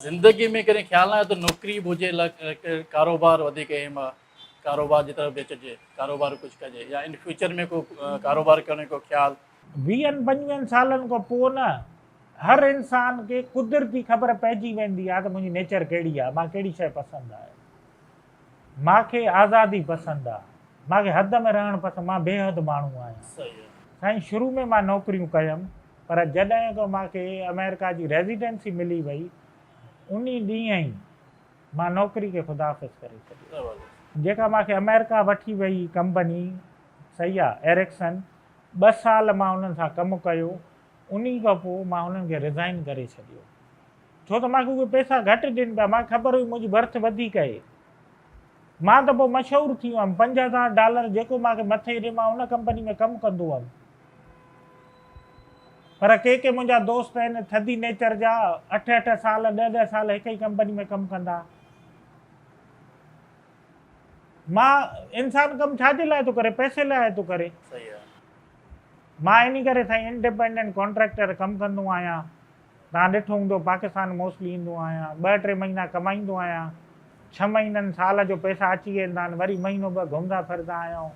ज़िंदगी में कॾहिं ख़्यालु न आयो त नौकिरी बि हुजे कारोबार वधीक एम आहे, कारोबार जी तरफ़ बि अचिजे, कारोबार कुझु कजे या इन फ्यूचर में को कारोबार करण जो ख़्यालु? 20-25 सालनि खां पोइ न हर इंसान खे कुदरती ख़बर पइजी वेंदी आहे त मुंहिंजी नेचर कहिड़ी आहे, मां कहिड़ी शइ पसंदि आहे। मूंखे आज़ादी पसंदि आहे, मूंखे हद में रहणु पसंदि, मां बेहद माण्हू आहियां। सही आहे। साईं शुरू में मां नौकिरियूं कयमि, पर जॾहिं खां मूंखे अमेरिका जी रेज़िडेंसी मिली वई उन ॾींहं ई मां नौकिरी खे ख़ुदाफ़िज़ करे छॾियो। जेका मूंखे अमेरिका वठी वई कंपनी, सही आहे, एरिक्सन, 2 साल मां उन्हनि सां कमु कयो, उन खां पोइ मां उन्हनि खे रिज़ाइन करे छॾियो, छो त मूंखे उहे पैसा घटि ॾियनि पिया। मूंखे ख़बर हुई मुंहिंजी बर्थ वधीक आहे, मां त पोइ मशहूरु थी वियुमि। $5000 जेको मूंखे मथे ॾे, मां उन कंपनी में कमु कंदो हुअमि। पर के मुंहिंजा दोस्त आहिनि थधी नेचर जा, 8-8 साल 10-10 साल हिक ई कंपनी में कमु कंदा। मां इंसान कमु छाजे लाइ थो करे? पैसे लाइ थो करे। सही आहे। मां इन करे साईं इंडिपेंडेंट कॉन्ट्रैक्टर कमु कंदो आहियां। तव्हां ॾिठो हूंदो पाकिस्तान मोस्टली ईंदो आहियां, 2-3 महीना कमाईंदो आहियां, 6 महीननि साल जो पैसा अची वेंदा आहिनि, वरी महीनो ॿ घुमंदा फिरंदा आहियूं।